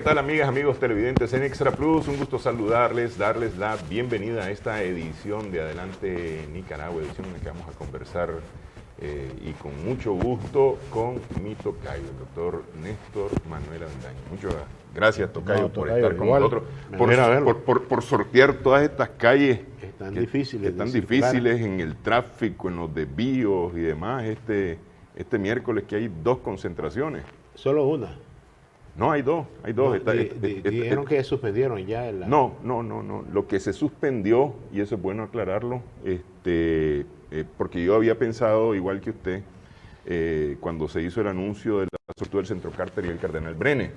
¿qué tal amigas, amigos televidentes en Extra Plus? Un gusto saludarles, darles la bienvenida a esta edición de Adelante Nicaragua, edición en la que vamos a conversar y con mucho gusto con mi tocayo, el doctor Néstor Manuel Avendaño. Muchas gracias, tocayo, por estar con nosotros, por sortear todas estas calles están que difíciles, están difíciles en el tráfico, en los desvíos y demás. Este miércoles que hay 2 concentraciones. Solo una. No, hay dos. Dijeron que suspendieron ya. No. Lo que se suspendió, y eso es bueno aclararlo, porque yo había pensado, igual que usted, cuando se hizo el anuncio de la soltura del Centro Carter y el Cardenal Brenes.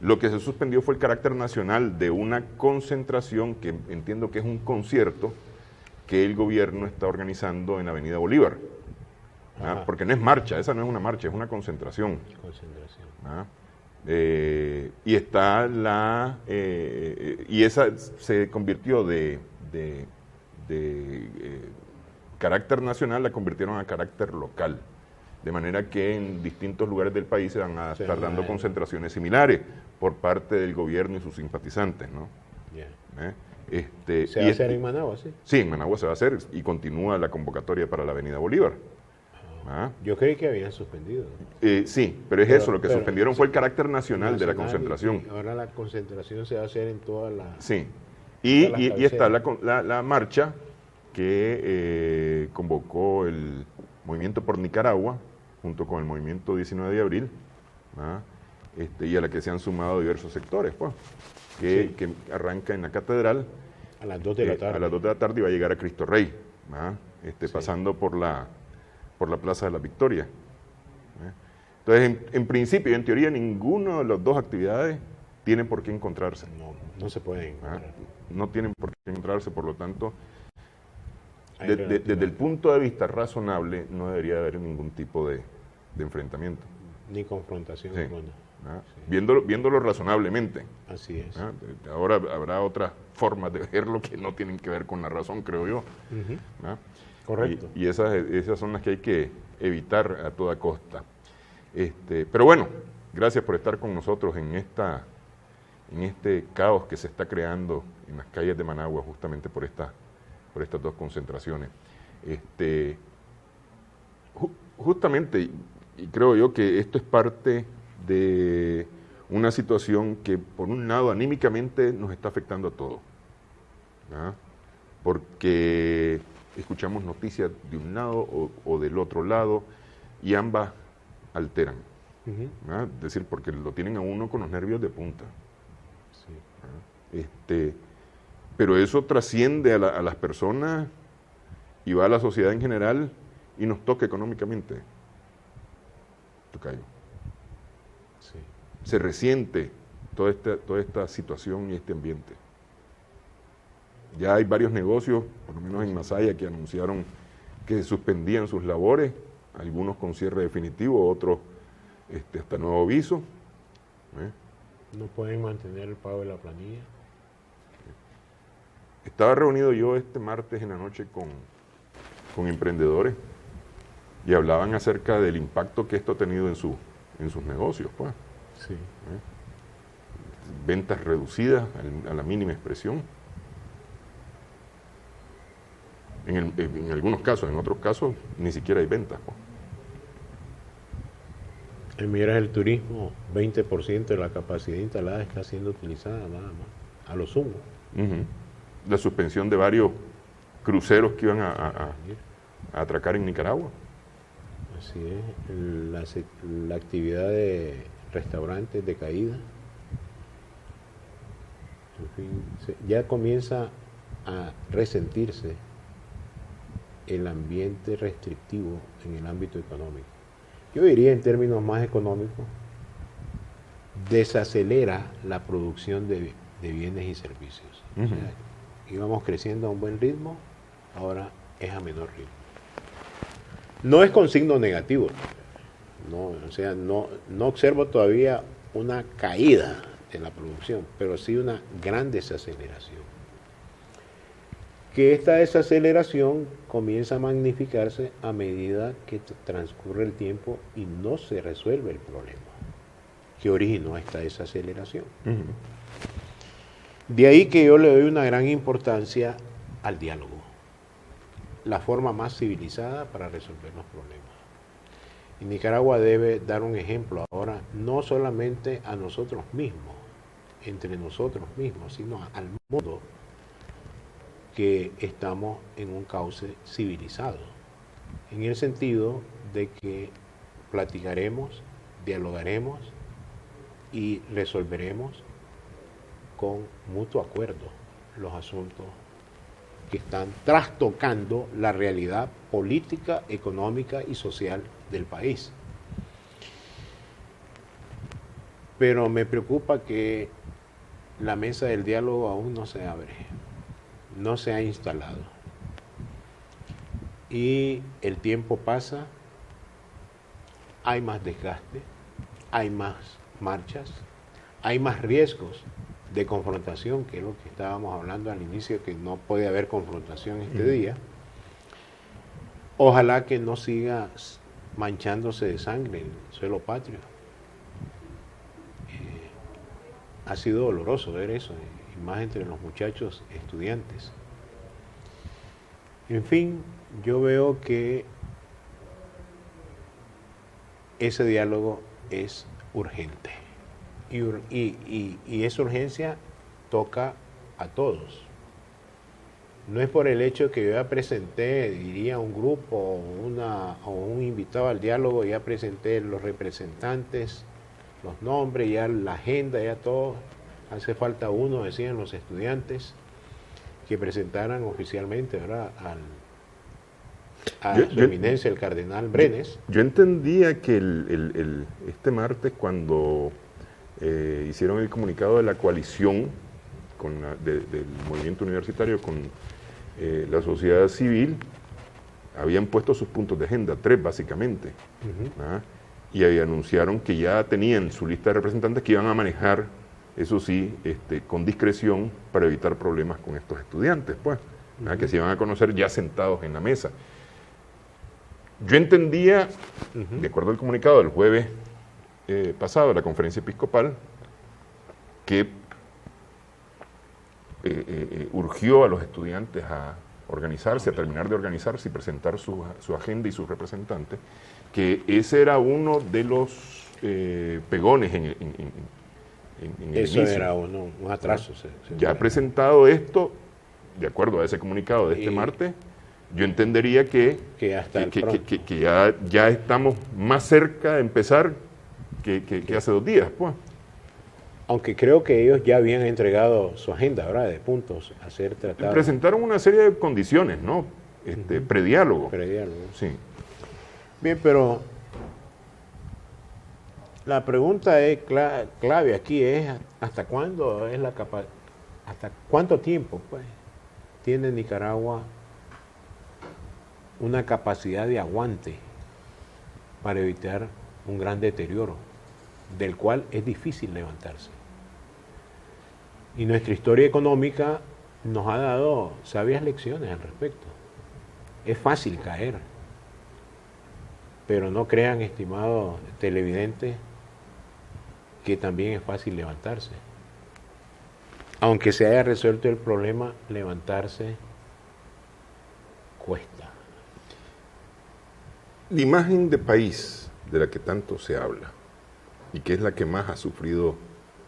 Lo que se suspendió fue el carácter nacional de una concentración, que entiendo que es un concierto, que el gobierno está organizando en la Avenida Bolívar. Porque no es marcha, esa no es una marcha, es una concentración. Y está y esa se convirtió de carácter nacional, la convirtieron a carácter local, de manera que en distintos lugares del país se van a estar dando concentraciones similares por parte del gobierno y sus simpatizantes, ¿no? ¿Se va a hacer en Managua, sí? Sí, en Managua se va a hacer y continúa la convocatoria para la Avenida Bolívar. Yo creí que habían suspendido. Sí, pero eso, lo que suspendieron fue el carácter nacional de la concentración. Y ahora la concentración se va a hacer en todas las... Sí, y está la marcha que convocó el Movimiento por Nicaragua, junto con el Movimiento 19 de Abril, y a la que se han sumado diversos sectores, pues, que arranca en la Catedral a las 2 de la tarde. A las 2 de la tarde y va a llegar a Cristo Rey, pasando por la Plaza de la Victoria. Entonces, en principio, en teoría, ninguna de las dos actividades tienen por qué encontrarse. No se pueden encontrar. No tienen por qué encontrarse, por lo tanto, desde el punto de vista razonable, no debería haber ningún tipo de enfrentamiento. Ni confrontación. Sí. Viéndolo razonablemente. Así es. Ahora habrá otras formas de verlo que no tienen que ver con la razón, creo yo. Correcto. Y esas son las que hay que evitar a toda costa. Pero bueno, gracias por estar con nosotros en este caos que se está creando en las calles de Managua justamente por estas 2 concentraciones. Justamente, y creo yo que esto es parte de una situación que por un lado anímicamente nos está afectando a todos, porque escuchamos noticias de un lado o del otro lado y ambas alteran. Es decir, porque lo tienen a uno con los nervios de punta. Pero eso trasciende a las personas y va a la sociedad en general y nos toca económicamente. Tocayo. Se resiente toda esta situación y este ambiente. Ya hay varios negocios, por lo menos en Masaya, que anunciaron que suspendían sus labores, algunos con cierre definitivo, otros hasta nuevo aviso. No pueden mantener el pago de la planilla. Estaba reunido yo este martes en la noche con emprendedores y hablaban acerca del impacto que esto ha tenido en sus negocios, pues. Sí. Ventas reducidas a la mínima expresión. En algunos casos, en otros casos ni siquiera hay ventas. Miras el turismo, 20% de la capacidad instalada está siendo utilizada nada más, a lo sumo. La suspensión de varios cruceros que iban a atracar en Nicaragua. Así es, la actividad de restaurantes de caída. En fin, ya comienza a resentirse el ambiente restrictivo en el ámbito económico. Yo diría en términos más económicos, desacelera la producción de bienes y servicios. O sea, íbamos creciendo a un buen ritmo, ahora es a menor ritmo. No es con signo negativo, no observo todavía una caída en la producción, pero sí una gran desaceleración. Que esta desaceleración comienza a magnificarse a medida que transcurre el tiempo y no se resuelve el problema. que originó esta desaceleración. De ahí que yo le doy una gran importancia al diálogo, la forma más civilizada para resolver los problemas. Y Nicaragua debe dar un ejemplo ahora, no solamente a nosotros mismos, entre nosotros mismos, sino al mundo, que estamos en un cauce civilizado, en el sentido de que platicaremos, dialogaremos y resolveremos con mutuo acuerdo los asuntos que están trastocando la realidad política, económica y social del país. Pero me preocupa que la mesa del diálogo aún no se abre, no se ha instalado. Y el tiempo pasa, hay más desgaste, hay más marchas, hay más riesgos de confrontación, que es lo que estábamos hablando al inicio, que no puede haber confrontación este día. Ojalá que no siga manchándose de sangre el suelo patrio. Ha sido doloroso ver eso, y más entre los muchachos estudiantes. En fin, yo veo que ese diálogo es urgente. Y esa urgencia toca a todos. No es por el hecho que yo ya presenté, diría, un grupo o un invitado al diálogo, ya presenté los representantes, los nombres, ya la agenda, ya todo. Hace falta uno, decían los estudiantes, que presentaran oficialmente, ¿verdad?, a su eminencia, el cardenal Brenes. Yo entendía que este martes, cuando hicieron el comunicado de la coalición del movimiento universitario con la sociedad civil, habían puesto sus puntos de agenda, 3 básicamente, y ahí anunciaron que ya tenían su lista de representantes que iban a manejar, eso sí, con discreción, para evitar problemas con estos estudiantes, pues, que se iban a conocer ya sentados en la mesa. Yo entendía, de acuerdo al comunicado del jueves pasado de la conferencia episcopal, que urgió a los estudiantes a organizarse, a terminar de organizarse y presentar su agenda y sus representantes, que ese era uno de los pegones en el eso inicio. Era un atraso. Ya presentado esto, de acuerdo a ese comunicado de este martes, yo entendería que ya estamos más cerca de empezar que hace 2 días, pues. Aunque creo que ellos ya habían entregado su agenda, ¿verdad?, de puntos a ser tratados. Presentaron una serie de condiciones, ¿no? Prediálogo. Prediálogo. Sí. Bien, pero la pregunta es clave aquí es ¿hasta cuándo es hasta cuánto tiempo, pues, tiene Nicaragua una capacidad de aguante para evitar un gran deterioro, del cual es difícil levantarse? Y nuestra historia económica nos ha dado sabias lecciones al respecto. Es fácil caer, pero no crean, estimados televidentes, que también es fácil levantarse. Aunque se haya resuelto el problema, levantarse cuesta. La imagen de país de la que tanto se habla y que es la que más ha sufrido,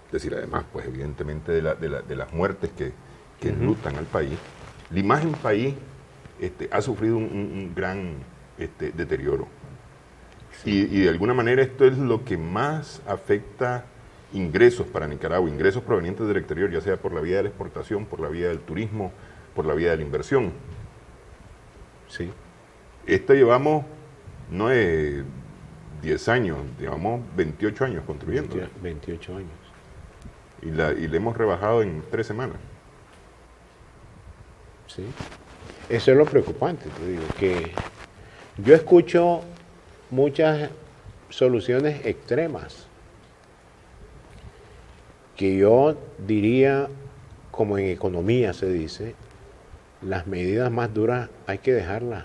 es decir, además, pues evidentemente de las muertes que enlutan al país, la imagen país ha sufrido un gran deterioro. Sí. Y de alguna manera esto es lo que más afecta ingresos para Nicaragua, ingresos provenientes del exterior, ya sea por la vía de la exportación, por la vía del turismo, por la vía de la inversión. Sí. Llevamos, no es 10 años, llevamos 28 años construyendo. 28 años. Y le hemos rebajado en 3 semanas. Sí. Eso es lo preocupante, te digo, que yo escucho muchas soluciones extremas, que yo diría, como en economía se dice, las medidas más duras hay que dejarlas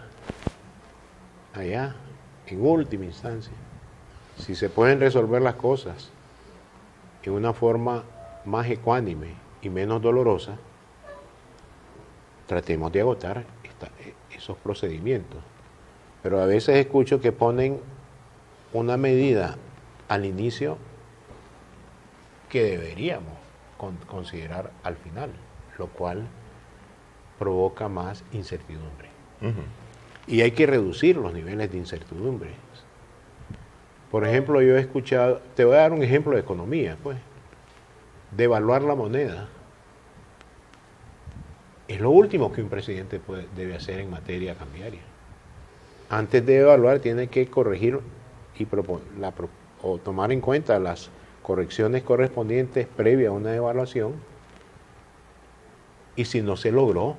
allá, en última instancia. Si se pueden resolver las cosas en una forma más ecuánime y menos dolorosa, tratemos de agotar esos procedimientos. Pero a veces escucho que ponen una medida al inicio que deberíamos considerar al final, lo cual provoca más incertidumbre. Y hay que reducir los niveles de incertidumbre. Por ejemplo, yo he escuchado, te voy a dar un ejemplo de economía, pues, devaluar la moneda. Es lo último que un presidente debe hacer en materia cambiaria. Antes de evaluar tiene que corregir y o tomar en cuenta las correcciones correspondientes previas a una evaluación, y si no se logró,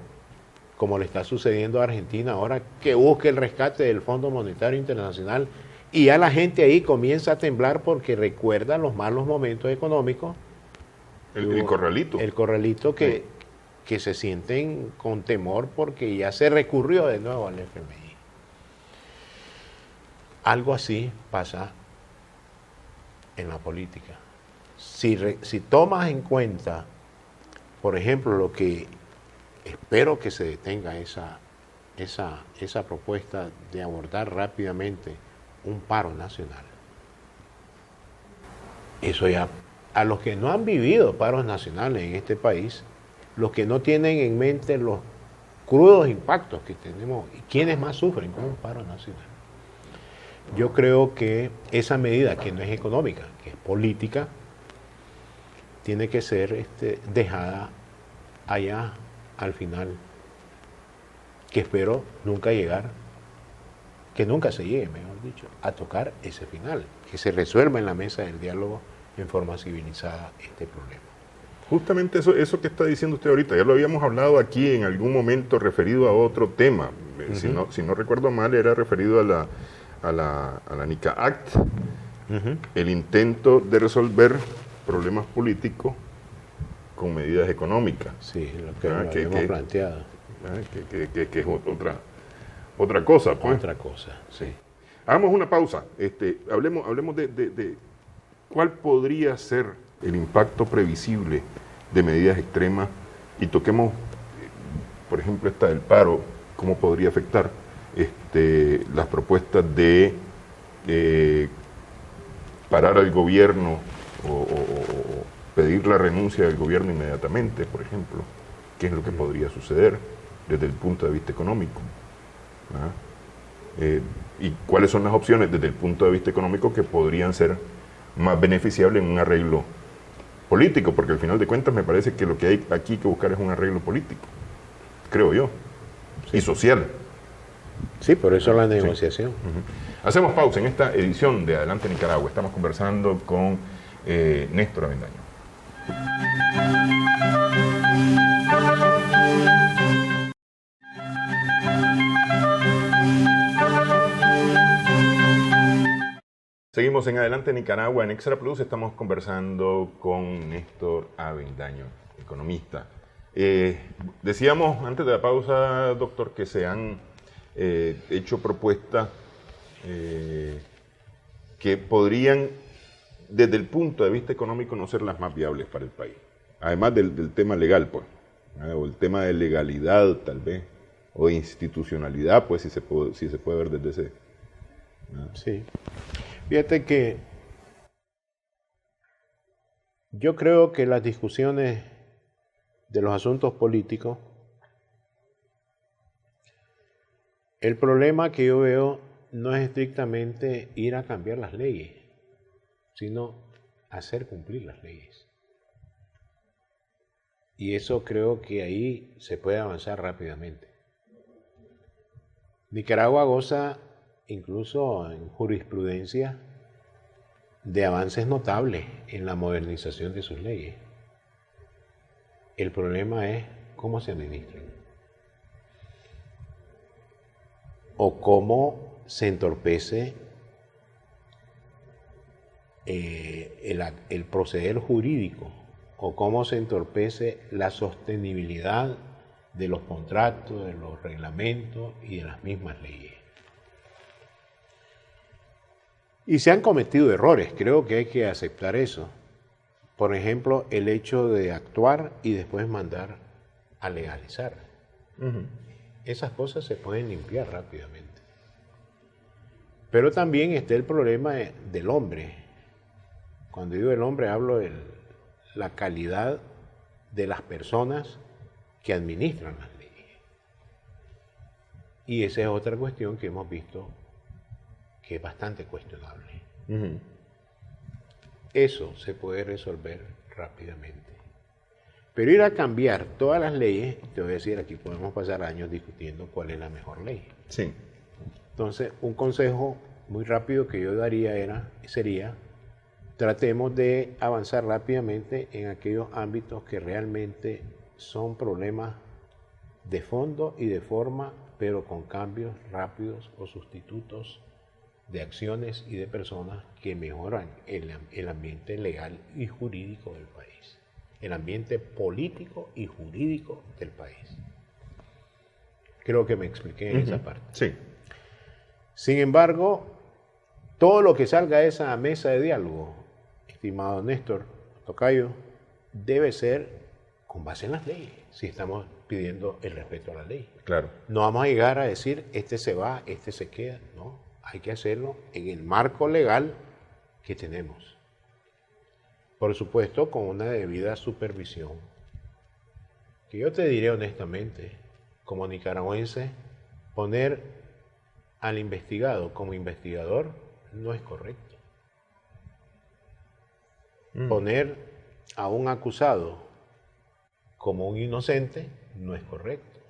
como le está sucediendo a Argentina ahora, que busque el rescate del Fondo Monetario Internacional, y ya la gente ahí comienza a temblar porque recuerda los malos momentos económicos. El corralito. El corralito que se sienten con temor porque ya se recurrió de nuevo al FMI. Algo así pasa en la política. Si tomas en cuenta, por ejemplo, lo que espero que se detenga esa propuesta de abordar rápidamente un paro nacional. Eso ya, a los que no han vivido paros nacionales en este país, los que no tienen en mente los crudos impactos que tenemos y quienes más sufren con un paro nacional. Yo creo que esa medida, que no es económica, que es política, tiene que ser dejada allá al final, que espero nunca llegar, que nunca se llegue, mejor dicho, a tocar ese final, que se resuelva en la mesa del diálogo en forma civilizada este problema. Justamente eso que está diciendo usted ahorita, ya lo habíamos hablado aquí en algún momento referido a otro tema. Si no recuerdo mal, era referido a la NICA Act, el intento de resolver problemas políticos con medidas económicas. Sí, lo que habíamos planteado. Que es otra cosa. Pues. Otra cosa, sí. Hagamos una pausa. Hablemos de cuál podría ser el impacto previsible de medidas extremas y toquemos, por ejemplo, esta del paro, cómo podría afectar las propuestas de parar al gobierno o pedir la renuncia del gobierno inmediatamente, por ejemplo, qué es lo que podría suceder desde el punto de vista económico. Y cuáles son las opciones desde el punto de vista económico que podrían ser más beneficiables en un arreglo político, porque al final de cuentas me parece que lo que hay aquí que buscar es un arreglo político, creo yo, y social. Sí, por eso la negociación. Hacemos pausa en esta edición de Adelante Nicaragua. Estamos conversando con Néstor Avendaño. Seguimos en Adelante Nicaragua en Extra Plus. Estamos conversando con Néstor Avendaño, economista. Decíamos antes de la pausa, doctor, que se han hecho propuestas que podrían, desde el punto de vista económico, no ser las más viables para el país. Además del tema legal, pues, o el tema de legalidad, tal vez, o de institucionalidad, pues, si se puede ver desde ese. Sí. Fíjate que yo creo que las discusiones de los asuntos políticos, el problema que yo veo no es estrictamente ir a cambiar las leyes, sino hacer cumplir las leyes. Y eso creo que ahí se puede avanzar rápidamente. Nicaragua goza, incluso en jurisprudencia, de avances notables en la modernización de sus leyes. El problema es cómo se administran o cómo se entorpece el proceder jurídico, o cómo se entorpece la sostenibilidad de los contratos, de los reglamentos y de las mismas leyes. Y se han cometido errores, creo que hay que aceptar eso, Por ejemplo, el hecho de actuar y después mandar a legalizar. Esas cosas se pueden limpiar rápidamente. Pero también está el problema del hombre. Cuando digo el hombre, hablo de la calidad de las personas que administran las leyes. Y esa es otra cuestión que hemos visto que es bastante cuestionable. Eso se puede resolver rápidamente. Pero ir a cambiar todas las leyes, te voy a decir, aquí podemos pasar años discutiendo cuál es la mejor ley. Sí. Entonces, un consejo muy rápido que yo daría sería, tratemos de avanzar rápidamente en aquellos ámbitos que realmente son problemas de fondo y de forma, pero con cambios rápidos o sustitutos de acciones y de personas que mejoran el ambiente legal y jurídico del país, el ambiente político y jurídico del país. Creo que me expliqué en esa parte. Sí. Sin embargo, todo lo que salga de esa mesa de diálogo, estimado Néstor, tocayo, debe ser con base en las leyes, si estamos pidiendo el respeto a la ley. Claro. No vamos a llegar a decir, este se va, este se queda, no. Hay que hacerlo en el marco legal que tenemos. Por supuesto, con una debida supervisión. Que yo te diré honestamente, como nicaragüense, poner al investigado como investigador no es correcto. Poner a un acusado como un inocente no es correcto.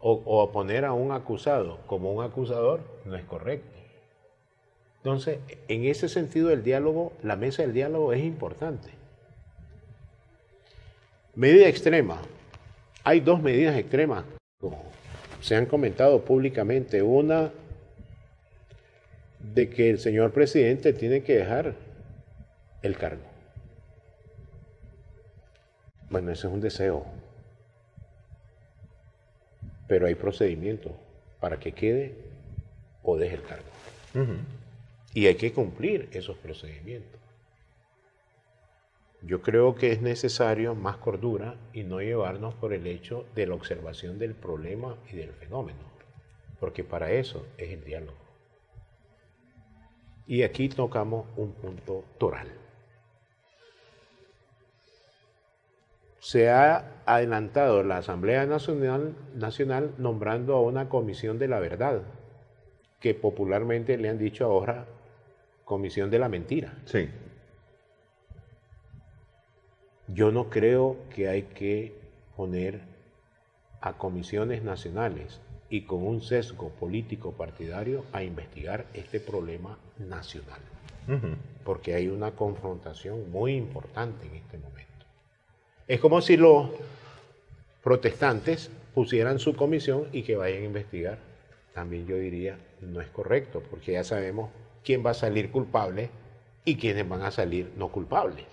O poner a un acusado como un acusador no es correcto. Entonces, en ese sentido, el diálogo, la mesa del diálogo es importante. Medida extrema. Hay dos medidas extremas, como se han comentado públicamente. Una, de que el señor presidente tiene que dejar el cargo. Bueno, ese es un deseo. Pero hay procedimientos para que quede o deje el cargo. Y hay que cumplir esos procedimientos. Yo creo que es necesario más cordura y no llevarnos por el hecho de la observación del problema y del fenómeno, porque para eso es el diálogo. Y aquí tocamos un punto toral. Se ha adelantado la Asamblea Nacional nombrando a una comisión de la verdad, que popularmente le han dicho ahora comisión de la mentira. Sí. Yo no creo que hay que poner a comisiones nacionales y con un sesgo político partidario a investigar este problema nacional, porque hay una confrontación muy importante en este momento. Es como si los protestantes pusieran su comisión y que vayan a investigar. También yo diría, no es correcto, porque ya sabemos quién va a salir culpable y quiénes van a salir no culpables.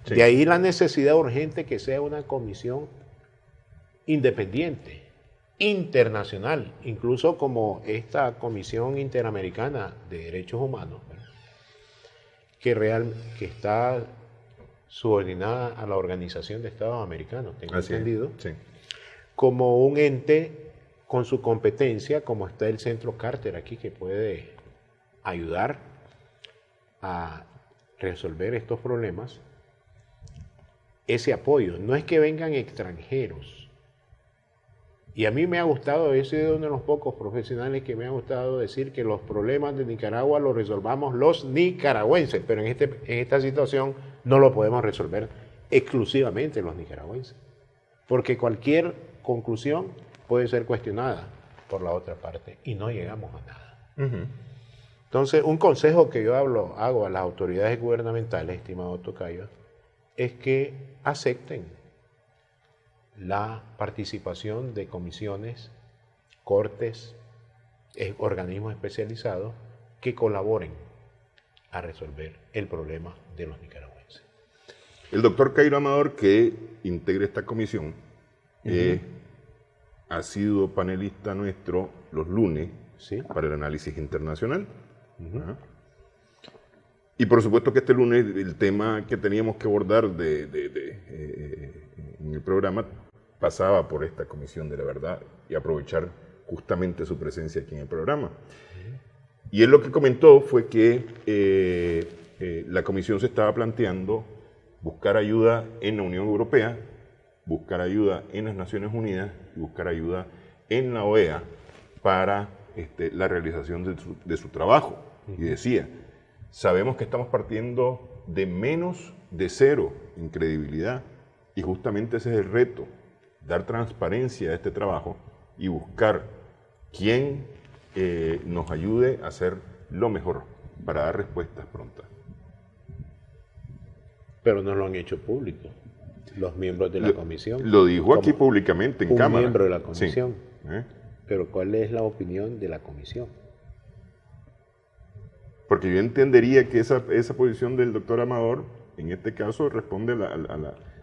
Sí. De ahí la necesidad urgente que sea una comisión independiente, internacional, incluso como esta Comisión Interamericana de Derechos Humanos, que está subordinada a la Organización de Estados Americanos, tengo entendido, sí, como un ente con su competencia, como está el Centro Carter aquí, que puede ayudar a resolver estos problemas. Ese apoyo, no es que vengan extranjeros. Y a mí me ha gustado, he sido uno de los pocos profesionales que me ha gustado decir que los problemas de Nicaragua los resolvamos los nicaragüenses, pero en esta situación no lo podemos resolver exclusivamente los nicaragüenses, porque cualquier conclusión puede ser cuestionada por la otra parte y no llegamos a nada. Entonces, un consejo que yo hago a las autoridades gubernamentales, estimado tocayo, es que acepten la participación de comisiones, cortes, organismos especializados que colaboren a resolver el problema de los nicaragüenses. El doctor Cairo Amador, que integra esta comisión, ha sido panelista nuestro los lunes, ¿sí?, para el análisis internacional. Y por supuesto que este lunes el tema que teníamos que abordar en el programa pasaba por esta Comisión de la Verdad y aprovechar justamente su presencia aquí en el programa. Y él lo que comentó fue que la Comisión se estaba planteando buscar ayuda en la Unión Europea, buscar ayuda en las Naciones Unidas y buscar ayuda en la OEA para la realización de su trabajo. Y decía, sabemos que estamos partiendo de menos de cero en credibilidad y justamente ese es el reto, dar transparencia a este trabajo y buscar quién nos ayude a hacer lo mejor para dar respuestas prontas. Pero no lo han hecho público los miembros de la comisión. Lo dijo aquí públicamente en cámara. Un miembro de la comisión. Sí. Pero ¿cuál es la opinión de la comisión? Porque yo entendería que esa posición del doctor Amador, en este caso, responde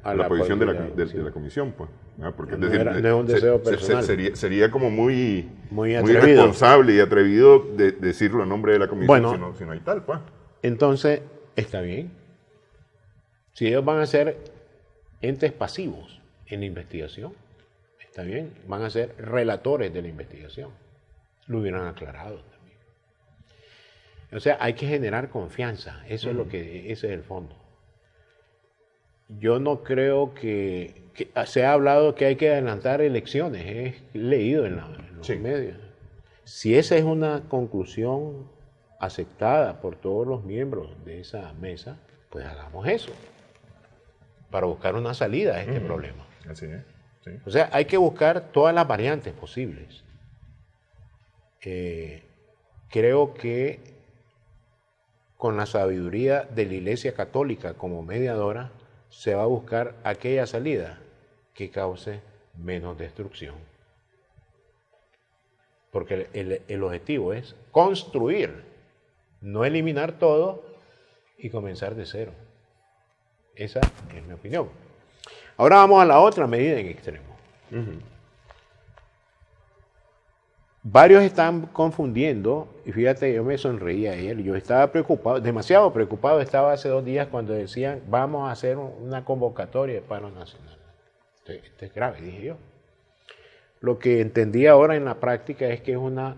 a la posición de la comisión, pues. Porque no es un deseo personal. Sería como muy irresponsable y atrevido de decirlo a nombre de la comisión, si no hay tal, pues. Entonces, está bien. Si ellos van a ser entes pasivos en la investigación, está bien, van a ser relatores de la investigación. Lo hubieran aclarado también. O sea, hay que generar confianza, eso es ese es el fondo. Yo no creo que se ha hablado que hay que adelantar elecciones, he leído en los medios. Si esa es una conclusión aceptada por todos los miembros de esa mesa, pues hagamos eso, para buscar una salida a este problema. Así es. Sí. O sea, hay que buscar todas las variantes posibles. Creo que con la sabiduría de la Iglesia Católica como mediadora, se va a buscar aquella salida que cause menos destrucción. Porque el objetivo es construir, no eliminar todo y comenzar de cero. Esa es mi opinión. Ahora vamos a la otra medida en extremo. Varios están confundiendo, y fíjate, yo me sonreía ayer, yo estaba preocupado, demasiado preocupado estaba hace 2 días cuando decían, vamos a hacer una convocatoria de paro nacional. Esto es grave, dije yo. Lo que entendí ahora en la práctica es que es una,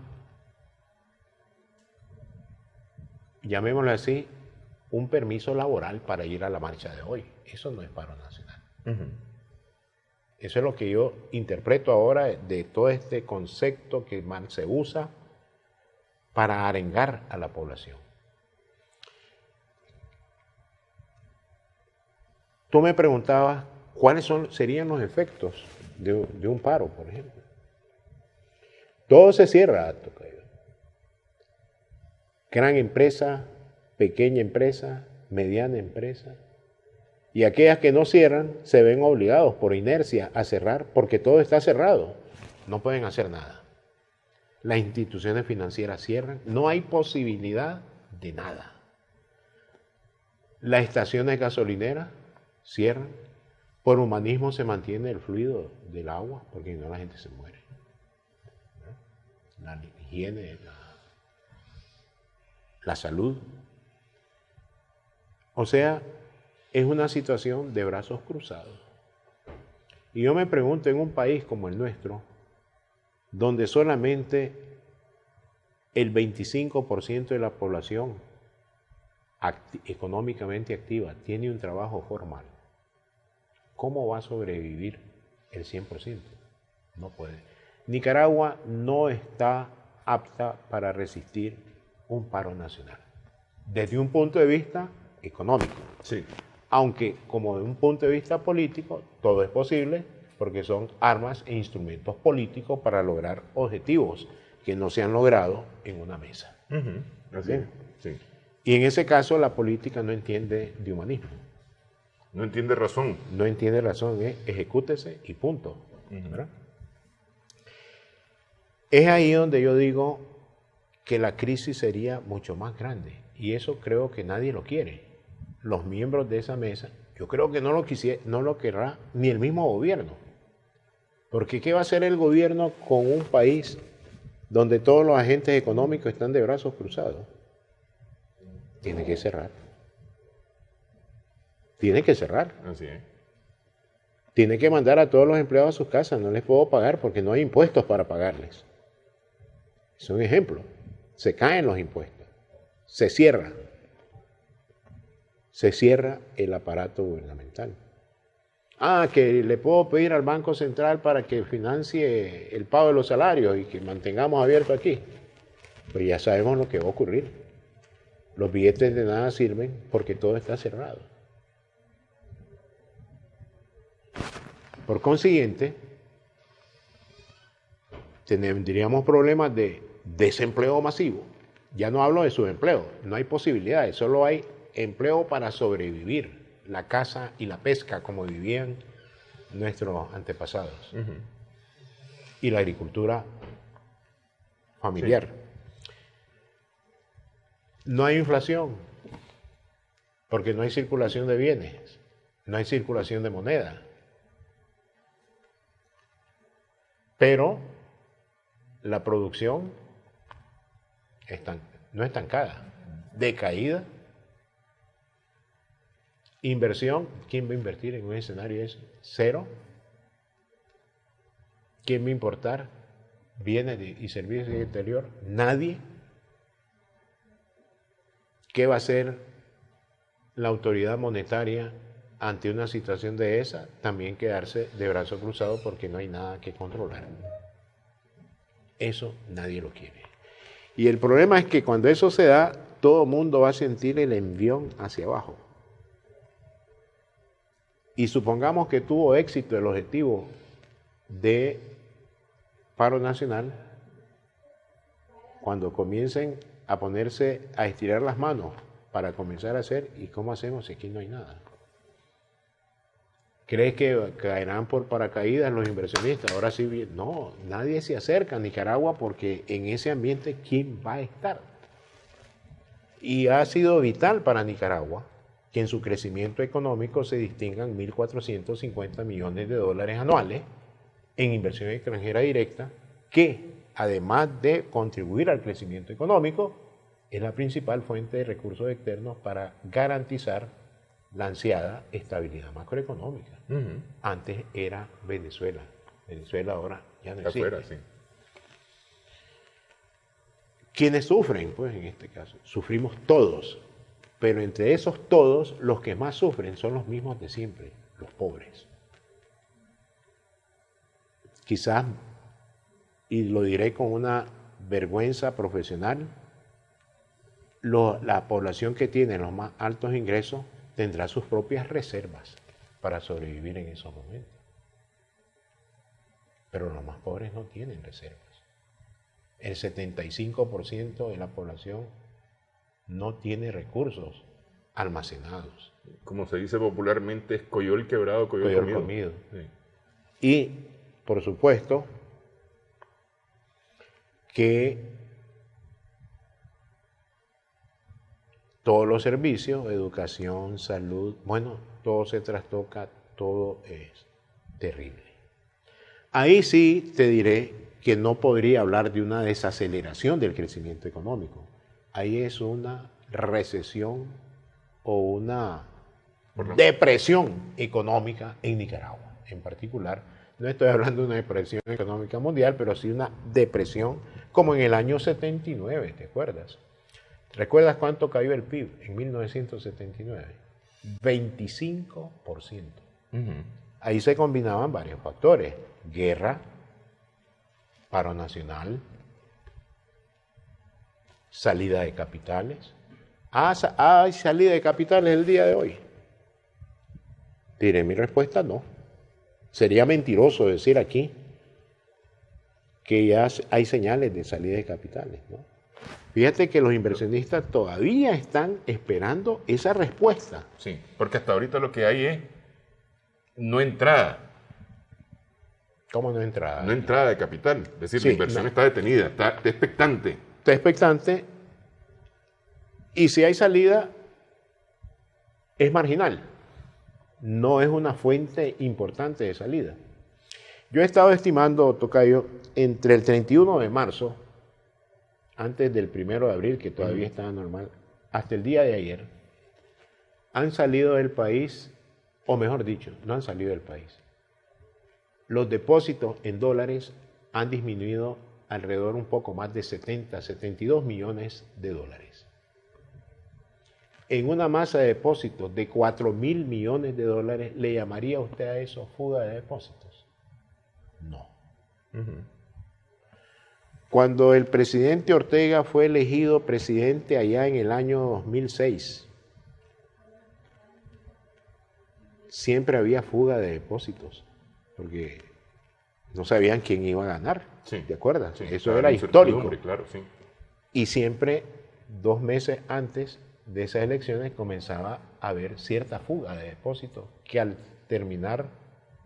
llamémoslo así, un permiso laboral para ir a la marcha de hoy. Eso no es paro nacional. Eso es lo que yo interpreto ahora de todo este concepto que se usa para arengar a la población. Tú me preguntabas cuáles serían los efectos de un paro, por ejemplo. Todo se cierra, tocayo. Gran empresa, pequeña empresa, mediana empresa. Y aquellas que no cierran se ven obligados por inercia a cerrar porque todo está cerrado. No pueden hacer nada. Las instituciones financieras cierran. No hay posibilidad de nada. Las estaciones gasolineras cierran. Por humanismo se mantiene el fluido del agua porque si no la gente se muere. La higiene, la salud. O sea, es una situación de brazos cruzados. Y yo me pregunto, en un país como el nuestro, donde solamente el 25% de la población económicamente activa tiene un trabajo formal, ¿cómo va a sobrevivir el 100%? No puede. Nicaragua no está apta para resistir un paro nacional, desde un punto de vista económico. Sí. Aunque como de un punto de vista político, todo es posible porque son armas e instrumentos políticos para lograr objetivos que no se han logrado en una mesa. Así es. Sí. Y en ese caso la política no entiende de humanismo. No entiende razón. No entiende razón, ejecútese y punto. ¿Verdad? Es ahí donde yo digo que la crisis sería mucho más grande y eso creo que nadie lo quiere. Los miembros de esa mesa, yo creo que no lo querrá ni el mismo gobierno. Porque ¿qué va a hacer el gobierno con un país donde todos los agentes económicos están de brazos cruzados? Tiene que cerrar. tiene que cerrar. Así es. Tiene que mandar a todos los empleados a sus casas. No les puedo pagar porque no hay impuestos para pagarles. Es un ejemplo. Se caen los impuestos. Se cierra el aparato gubernamental. Que le puedo pedir al Banco Central para que financie el pago de los salarios y que mantengamos abierto aquí. Pues ya sabemos lo que va a ocurrir. Los billetes de nada sirven porque todo está cerrado. Por consiguiente, tendríamos problemas de desempleo masivo. Ya no hablo de subempleo, no hay posibilidades, solo hay empleo para sobrevivir, la caza y la pesca como vivían nuestros antepasados. Y la agricultura familiar. Sí. No hay inflación, porque no hay circulación de bienes, no hay circulación de moneda. Pero la producción no estancada, decaída. Inversión, ¿quién va a invertir en un escenario ese? Cero. ¿Quién va a importar bienes y servicios del exterior? Nadie. ¿Qué va a hacer la autoridad monetaria ante una situación de esa? También quedarse de brazo cruzado porque no hay nada que controlar. Eso nadie lo quiere. Y el problema es que cuando eso se da, todo el mundo va a sentir el envión hacia abajo. Y supongamos que tuvo éxito el objetivo de paro nacional, cuando comiencen a ponerse a estirar las manos para comenzar a hacer, ¿y cómo hacemos si aquí no hay nada? ¿Crees que caerán por paracaídas los inversionistas? Ahora sí, no, nadie se acerca a Nicaragua porque en ese ambiente, ¿quién va a estar? Y ha sido vital para Nicaragua que en su crecimiento económico se distingan 1.450 millones de dólares anuales en inversión extranjera directa, que además de contribuir al crecimiento económico, es la principal fuente de recursos externos para garantizar la ansiada estabilidad macroeconómica. Antes era Venezuela. Venezuela ahora ya no existe. Afuera, sí. ¿Quiénes sufren? Pues en este caso, sufrimos todos. Pero entre esos todos, los que más sufren son los mismos de siempre, los pobres. Quizás, y lo diré con una vergüenza profesional, la población que tiene los más altos ingresos tendrá sus propias reservas para sobrevivir en esos momentos. Pero los más pobres no tienen reservas. El 75% de la población no tiene recursos almacenados. Como se dice popularmente, es coyol quebrado, coyol comido. Sí. Y, por supuesto, que todos los servicios, educación, salud, bueno, todo se trastoca, todo es terrible. Ahí sí te diré que no podría hablar de una desaceleración del crecimiento económico. Ahí es una recesión o una depresión económica en Nicaragua. En particular, no estoy hablando de una depresión económica mundial, pero sí una depresión como en el año 79, ¿te acuerdas? ¿Recuerdas cuánto cayó el PIB en 1979? 25%. Ahí se combinaban varios factores: guerra, paro nacional, salida de capitales. ¿Hay salida de capitales el día de hoy? Diré mi respuesta: no. Sería mentiroso decir aquí que ya hay señales de salida de capitales, ¿no? Fíjate que los inversionistas todavía están esperando esa respuesta. Sí, porque hasta ahorita lo que hay es no entrada. ¿Cómo no entrada? No entrada de capital. Es decir, sí, la inversión está detenida, está expectante. Está expectante. Y si hay salida, es marginal. No es una fuente importante de salida. Yo he estado estimando, Tocayo, entre el 31 de marzo, antes del 1 de abril, que todavía estaba normal, hasta el día de ayer, han salido del país, o mejor dicho, no han salido del país. Los depósitos en dólares han disminuido alrededor un poco más de 72 millones de dólares. En una masa de depósitos de 4.000 millones de dólares, ¿le llamaría usted a eso fuga de depósitos? No. Cuando el presidente Ortega fue elegido presidente allá en el año 2006, siempre había fuga de depósitos, porque no sabían quién iba a ganar, Sí. ¿te acuerdas? Sí, eso claro, era histórico. incertidumbre, claro, sí. Y siempre 2 meses antes de esas elecciones comenzaba a haber cierta fuga de depósitos, que al terminar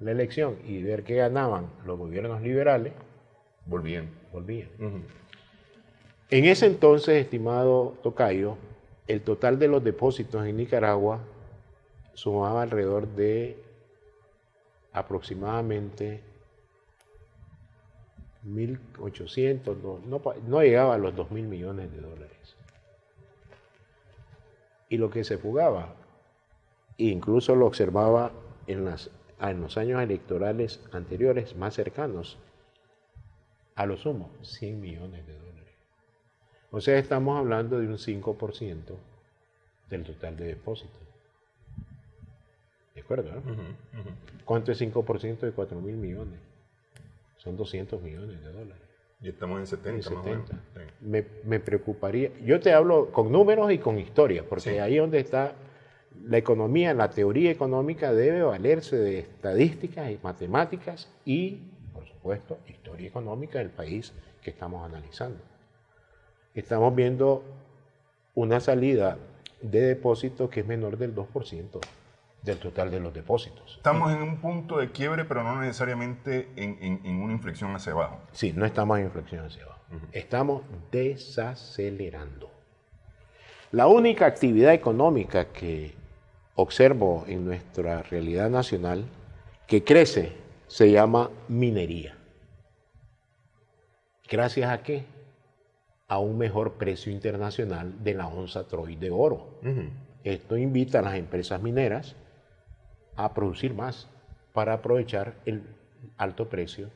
la elección y ver que ganaban los gobiernos liberales, Volvían. volvían. Ujú. En ese entonces, estimado tocayo, el total de los depósitos en Nicaragua sumaba alrededor de aproximadamente 1.800, no llegaba a los 2.000 millones de dólares. Y lo que se fugaba, incluso lo observaba en los años electorales anteriores más cercanos, a lo sumo, 100 millones de dólares. O sea, estamos hablando de un 5% del total de depósitos. ¿De acuerdo? ¿No? ¿Cuánto es 5% de 4.000 millones? Son 200 millones de dólares. Y estamos en 70, En más o menos. 70. Sí. Me preocuparía. Yo te hablo con números y con historia, porque Sí. ahí donde está la economía, la teoría económica debe valerse de estadísticas y matemáticas y, por supuesto, historia económica del país que estamos analizando. Estamos viendo una salida de depósitos que es menor del 2% del total de los depósitos. Estamos en un punto de quiebre, pero no necesariamente en una inflexión hacia abajo. Sí, no estamos en inflexión hacia abajo. Estamos desacelerando. La única actividad económica que observo en nuestra realidad nacional que crece se llama minería. ¿Gracias a qué? A un mejor precio internacional de la onza Troy de oro. Esto invita a las empresas mineras a producir más para aprovechar el alto precio,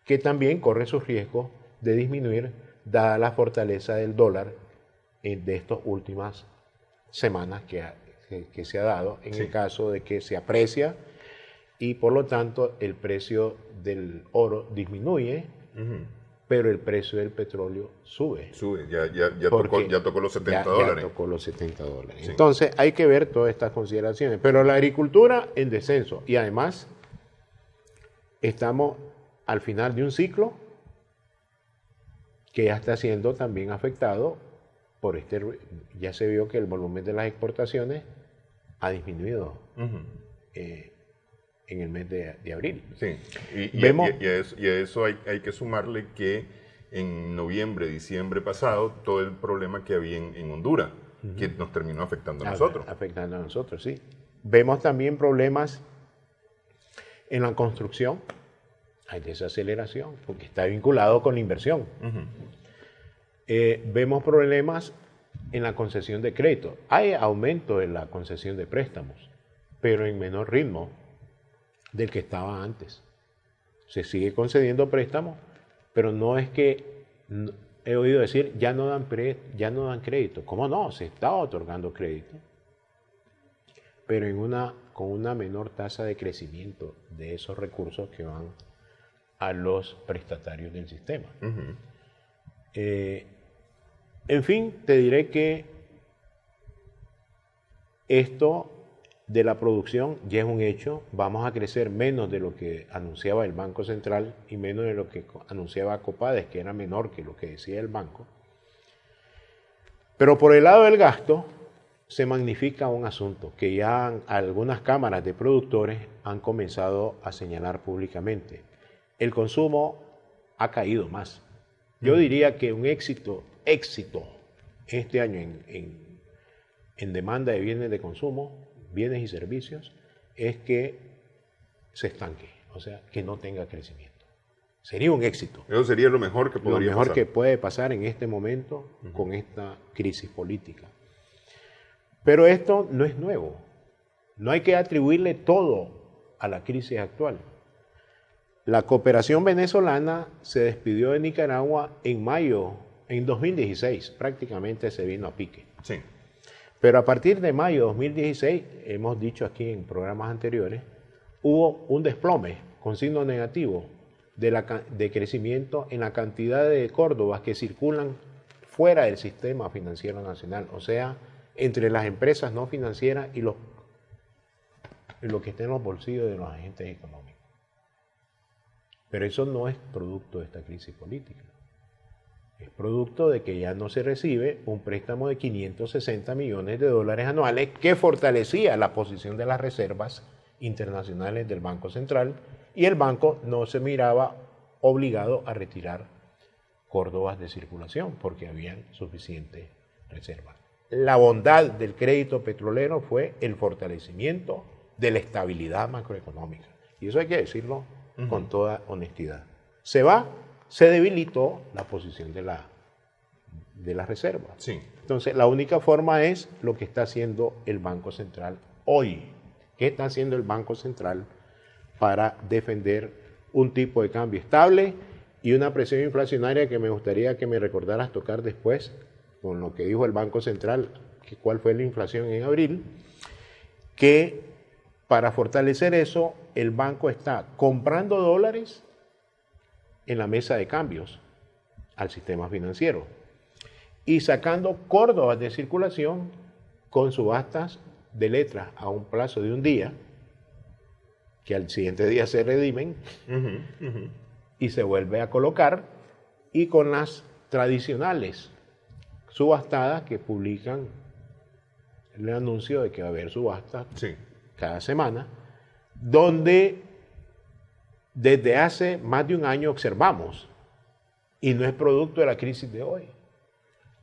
que también corre sus riesgos de disminuir dada la fortaleza del dólar de estas últimas semanas que se ha dado en el caso de que se aprecia y por lo tanto el precio del oro disminuye, pero el precio del petróleo sube. Sube, ya tocó los 70 Ya dólares. tocó los 70 dólares. Sí. Entonces hay que ver todas estas consideraciones. Pero la agricultura en descenso y además estamos al final de un ciclo que ya está siendo también afectado por ya se vio que el volumen de las exportaciones ha disminuido en el mes de abril. Sí, Vemos- y a eso hay que sumarle que en noviembre, diciembre pasado, todo el problema que había en Honduras, que nos terminó afectando a nosotros. Afectando a nosotros, sí. Vemos también problemas en la construcción. Hay desaceleración, porque está vinculado con la inversión. Vemos problemas en la concesión de crédito. Hay aumento en la concesión de préstamos, pero en menor ritmo del que estaba antes. Se sigue concediendo préstamos, pero no es que, he oído decir, ya no dan crédito. ¿Cómo no? Se está otorgando crédito, pero con una menor tasa de crecimiento de esos recursos que van a los prestatarios del sistema. En fin, te diré que esto de la producción ya es un hecho. Vamos a crecer menos de lo que anunciaba el Banco Central y menos de lo que anunciaba Copades, que era menor que lo que decía el banco. Pero por el lado del gasto se magnifica un asunto que ya algunas cámaras de productores han comenzado a señalar públicamente. El consumo ha caído más. Yo diría que un éxito este año en demanda de bienes de consumo, bienes y servicios, es que se estanque, o sea, que no tenga crecimiento. Sería un éxito. Eso sería lo mejor que podría pasar. Que puede pasar en este momento con esta crisis política. Pero esto no es nuevo. No hay que atribuirle todo a la crisis actual. La cooperación venezolana se despidió de Nicaragua en mayo, en 2016, prácticamente se vino a pique. Sí. Pero a partir de mayo de 2016, hemos dicho aquí en programas anteriores, hubo un desplome con signo negativo de crecimiento en la cantidad de córdobas que circulan fuera del sistema financiero nacional, o sea, entre las empresas no financieras y lo que está en los bolsillos de los agentes económicos. Pero eso no es producto de esta crisis política. Es producto de que ya no se recibe un préstamo de 560 millones de dólares anuales que fortalecía la posición de las reservas internacionales del Banco Central y el banco no se miraba obligado a retirar córdobas de circulación porque habían suficientes reservas. La bondad del crédito petrolero fue el fortalecimiento de la estabilidad macroeconómica. Y eso hay que decirlo con toda honestidad. Se debilitó la posición de la reserva. Sí. Entonces, la única forma es lo que está haciendo el Banco Central hoy. ¿Qué está haciendo el Banco Central para defender un tipo de cambio estable y una presión inflacionaria que me gustaría que me recordaras tocar después con lo que dijo el Banco Central, que cuál fue la inflación en abril, que para fortalecer eso, el banco está comprando dólares en la mesa de cambios al sistema financiero y sacando córdobas de circulación con subastas de letras a un plazo de un día, que al siguiente día se redimen y se vuelve a colocar, y con las tradicionales subastadas que publican el anuncio de que va a haber subastas cada semana, donde desde hace más de un año observamos, y no es producto de la crisis de hoy,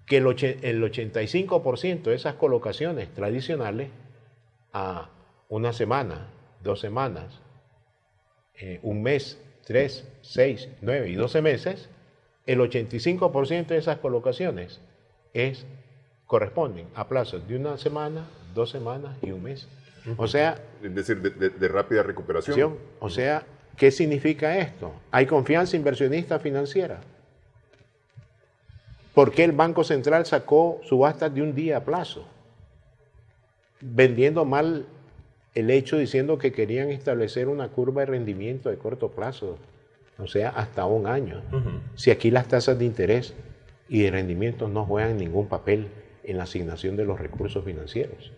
que el 85% de esas colocaciones tradicionales a una semana, 2 semanas, un mes, 3, 6, 9 y 12 meses, el 85% de esas colocaciones corresponden a plazos de 1 semana, 2 semanas y un mes. O sea, es decir, de rápida recuperación. O sea, ¿qué significa esto? Hay confianza inversionista financiera. ¿Por qué el Banco Central sacó subastas de un día a plazo? Vendiendo mal el hecho, diciendo que querían establecer una curva de rendimiento de corto plazo, o sea, hasta un año. Si aquí las tasas de interés y de rendimiento no juegan ningún papel en la asignación de los recursos financieros.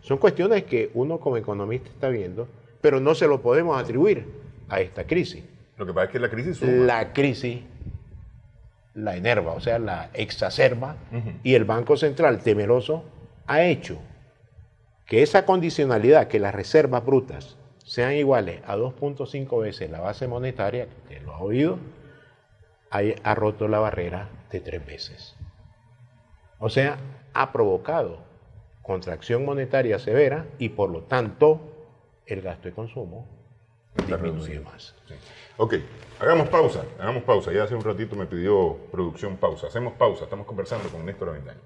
Son cuestiones que uno como economista está viendo, pero no se lo podemos atribuir a esta crisis. Lo que pasa es que la crisis suma. La crisis la enerva, o sea, la exacerba, y el Banco Central, temeroso, ha hecho que esa condicionalidad, que las reservas brutas sean iguales a 2.5 veces la base monetaria, que lo ha oído, ha roto la barrera de 3 veces. O sea, ha provocado contracción monetaria severa y por lo tanto el gasto de consumo disminuye más. Sí. Ok, hagamos pausa. Ya hace un ratito me pidió producción pausa. Hacemos pausa, estamos conversando con Néstor Avendaño.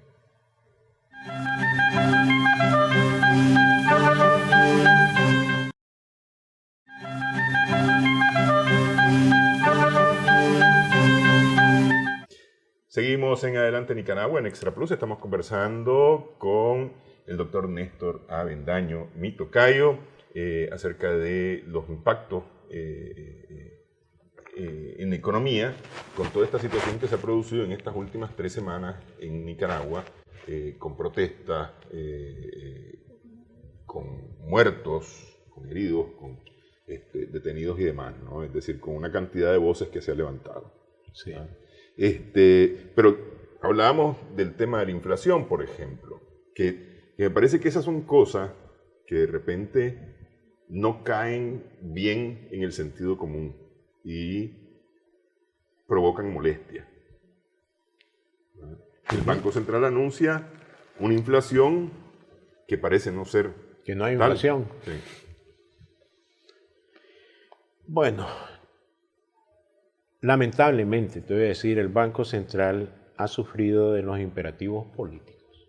Seguimos en Adelante Nicaragua, en Extra Plus. Estamos conversando con el doctor Néstor Avendaño, mi tocayo, acerca de los impactos en la economía con toda esta situación que se ha producido en estas últimas 3 semanas en Nicaragua, con protestas, con muertos, con heridos, con detenidos y demás, ¿no? Es decir, con una cantidad de voces que se ha levantado. Sí. Pero hablábamos del tema de la inflación, por ejemplo, que me parece que esas son cosas que de repente no caen bien en el sentido común y provocan molestia. El Banco Central anuncia una inflación que parece no ser que no hay inflación. Sí. Bueno, lamentablemente, te voy a decir, el Banco Central ha sufrido de los imperativos políticos.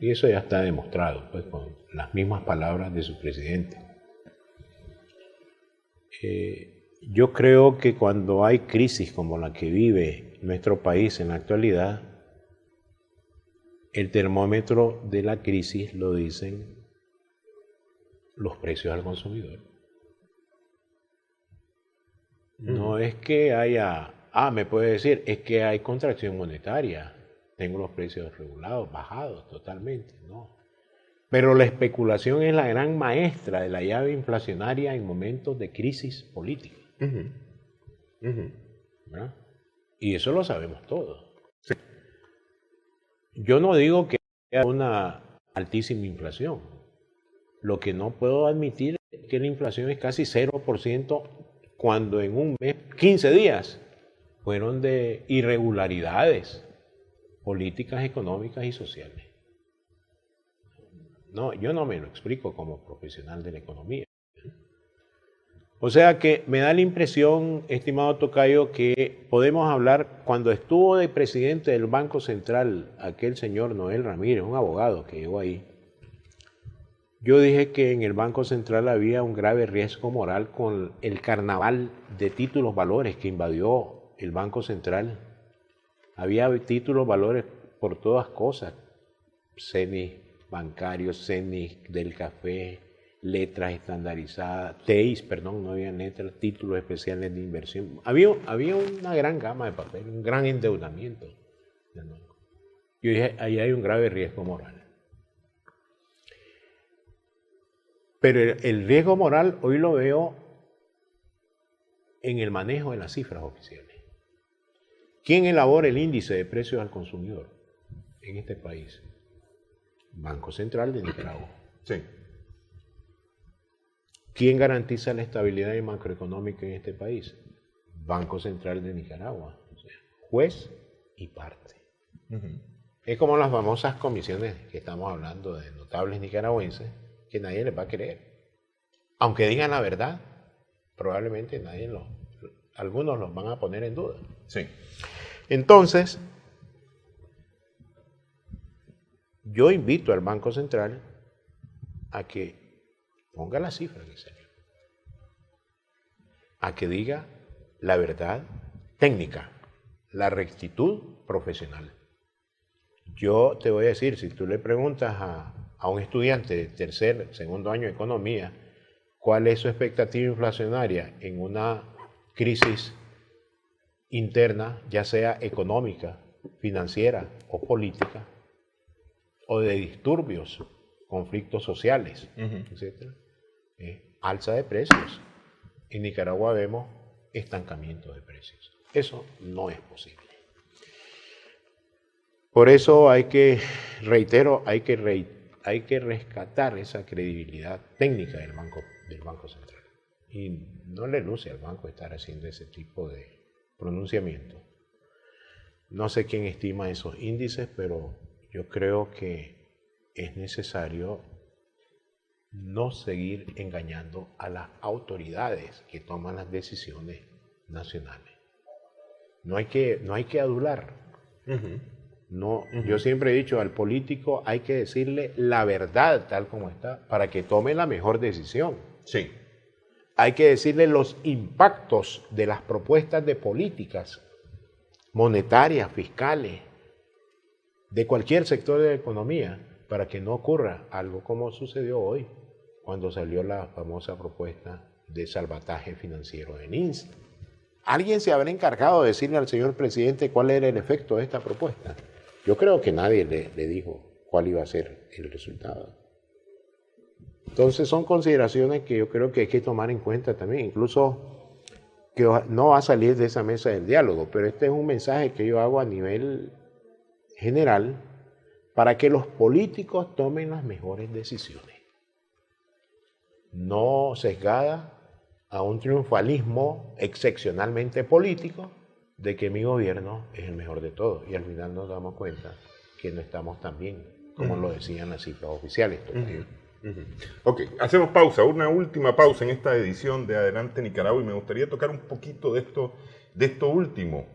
Y eso ya está demostrado, pues, con las mismas palabras de su presidente. Yo creo que cuando hay crisis como la que vive nuestro país en la actualidad, el termómetro de la crisis lo dicen los precios al consumidor. No es que haya, me puede decir, es que hay contracción monetaria, tengo los precios regulados, bajados totalmente, no. Pero la especulación es la gran maestra de la llave inflacionaria en momentos de crisis política. ¿Verdad? Y eso lo sabemos todos. Sí. Yo no digo que haya una altísima inflación. Lo que no puedo admitir es que la inflación es casi 0% cuando en un mes, 15 días, fueron de irregularidades políticas, económicas y sociales. No, yo no me lo explico como profesional de la economía. O sea que me da la impresión, estimado tocayo, que podemos hablar, cuando estuvo de presidente del Banco Central aquel señor Noel Ramírez, un abogado que llegó ahí, yo dije que en el Banco Central había un grave riesgo moral con el carnaval de títulos valores que invadió el Banco Central. Había títulos valores por todas cosas, CENIS bancarios, CENIS del café, letras estandarizadas, TEIS, perdón, no había letras, títulos especiales de inversión. Había una gran gama de papel, un gran endeudamiento del banco. Yo dije, ahí hay un grave riesgo moral. Pero el riesgo moral hoy lo veo en el manejo de las cifras oficiales. ¿Quién elabora el índice de precios al consumidor en este país? Banco Central de Nicaragua. Sí. ¿Quién garantiza la estabilidad macroeconómica en este país? Banco Central de Nicaragua. O sea, juez y parte. Es como las famosas comisiones que estamos hablando de notables nicaragüenses, que nadie les va a creer. Aunque digan la verdad, probablemente algunos los van a poner en duda. Sí. Entonces, yo invito al Banco Central a que ponga la cifra en serio, a que diga la verdad técnica, la rectitud profesional. Yo te voy a decir, si tú le preguntas a un estudiante de tercer, segundo año de economía, cuál es su expectativa inflacionaria en una crisis interna, ya sea económica, financiera o política, o de disturbios, conflictos sociales, etc. Alza de precios. En Nicaragua vemos estancamiento de precios. Eso no es posible. Por eso hay que rescatar esa credibilidad técnica del Banco Central. Y no le luce al banco estar haciendo ese tipo de pronunciamiento. No sé quién estima esos índices, pero yo creo que es necesario no seguir engañando a las autoridades que toman las decisiones nacionales. No hay que adular. No, yo siempre he dicho, al político hay que decirle la verdad tal como está para que tome la mejor decisión. Sí. Hay que decirle los impactos de las propuestas de políticas monetarias, fiscales, de cualquier sector de la economía, para que no ocurra algo como sucedió hoy, cuando salió la famosa propuesta de salvataje financiero de NINS. ¿Alguien se habrá encargado de decirle al señor presidente cuál era el efecto de esta propuesta? Yo creo que nadie le dijo cuál iba a ser el resultado. Entonces son consideraciones que yo creo que hay que tomar en cuenta también, incluso que no va a salir de esa mesa del diálogo, pero este es un mensaje que yo hago a nivel general para que los políticos tomen las mejores decisiones, no sesgada a un triunfalismo excepcionalmente político de que mi gobierno es el mejor de todos, y al final nos damos cuenta que no estamos tan bien como lo decían las cifras oficiales. Ok, hacemos pausa, una última pausa en esta edición de Adelante Nicaragua, y me gustaría tocar un poquito de esto último.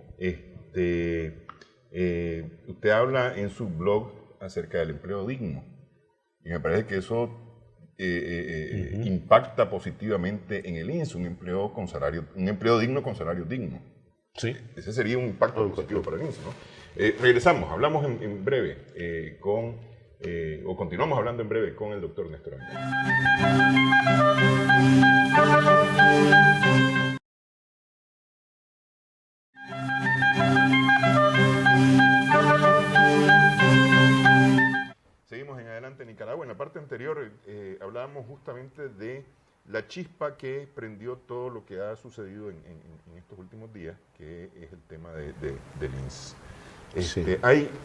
Usted habla en su blog acerca del empleo digno. Y me parece que eso impacta positivamente en el INS, un empleo digno con salario digno. Sí. Ese sería un impacto positivo para el INS, ¿no? Regresamos, hablamos en breve o continuamos hablando en breve con el doctor Néstor Andrade. Seguimos en Adelante Nicaragua. En la parte anterior hablábamos justamente de la chispa que prendió todo lo que ha sucedido en estos últimos días, que es el tema del INS. Sí.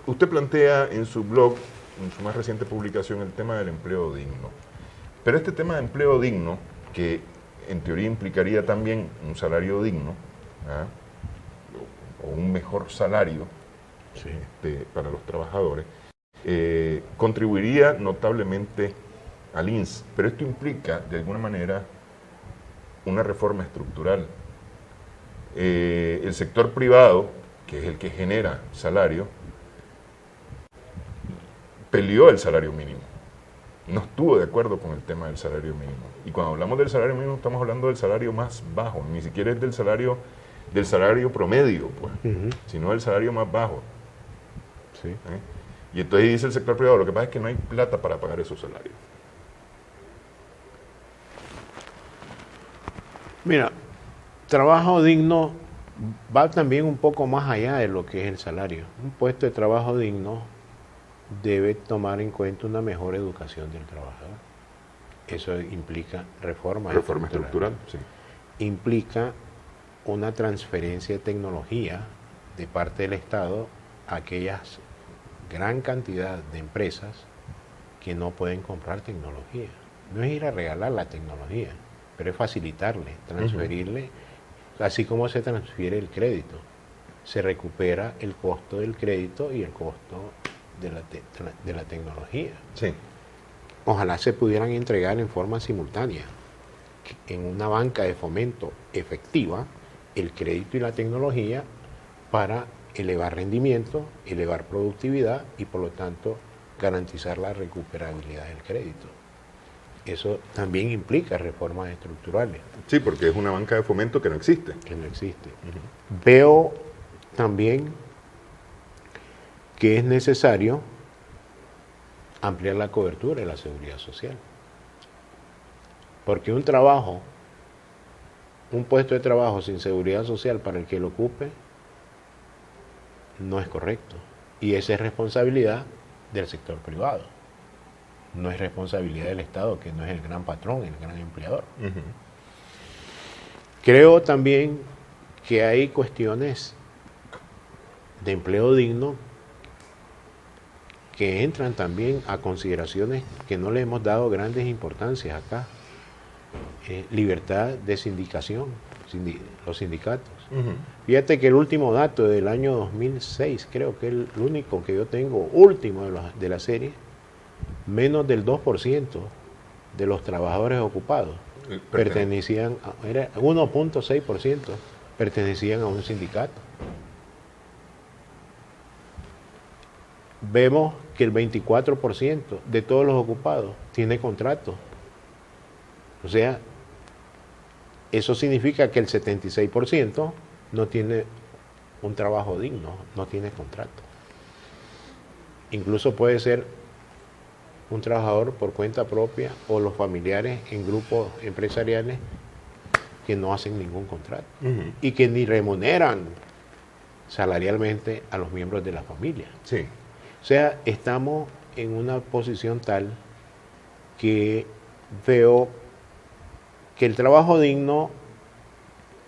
Usted plantea en su blog, en su más reciente publicación, el tema del empleo digno. Pero este tema de empleo digno, que en teoría implicaría también un salario digno, o un mejor salario para los trabajadores, contribuiría notablemente al INS, pero esto implica de alguna manera una reforma estructural. El sector privado, que es el que genera salario, peleó el salario mínimo, no estuvo de acuerdo con el tema del salario mínimo, y cuando hablamos del salario mínimo estamos hablando del salario más bajo, ni siquiera es del salario promedio, pues, sino del salario más bajo. Sí. Y entonces dice el sector privado, lo que pasa es que no hay plata para pagar esos salarios. Mira, trabajo digno va también un poco más allá de lo que es el salario. Un puesto de trabajo digno debe tomar en cuenta una mejor educación del trabajador. Eso implica reforma estructural, sí. Implica una transferencia de tecnología de parte del Estado a aquellas gran cantidad de empresas que no pueden comprar tecnología. No es ir a regalar la tecnología, pero es facilitarle, transferirle, así como se transfiere el crédito. Se recupera el costo del crédito y el costo de la tecnología. Sí. Ojalá se pudieran entregar en forma simultánea, en una banca de fomento efectiva, el crédito y la tecnología para elevar rendimiento, elevar productividad y por lo tanto garantizar la recuperabilidad del crédito. Eso también implica reformas estructurales. Sí, porque es una banca de fomento que no existe. Que no existe. Veo también que es necesario ampliar la cobertura de la seguridad social. Porque un puesto de trabajo sin seguridad social para el que lo ocupe, no es correcto. Y esa es responsabilidad del sector privado. No es responsabilidad del Estado, que no es el gran patrón, el gran empleador. Creo también que hay cuestiones de empleo digno que entran también a consideraciones que no le hemos dado grandes importancias acá. Libertad de sindicación, los sindicatos. Fíjate que el último dato del año 2006, creo que es el único que yo tengo, último de la serie, menos del 2% de los trabajadores ocupados pertenecían, era 1.6%, pertenecían a un sindicato. Vemos que el 24% de todos los ocupados tiene contrato. O sea, eso significa que el 76% no tiene un trabajo digno, no tiene contrato. Incluso puede ser un trabajador por cuenta propia o los familiares en grupos empresariales que no hacen ningún contrato y que ni remuneran salarialmente a los miembros de la familia. Sí. O sea, estamos en una posición tal que veo que el trabajo digno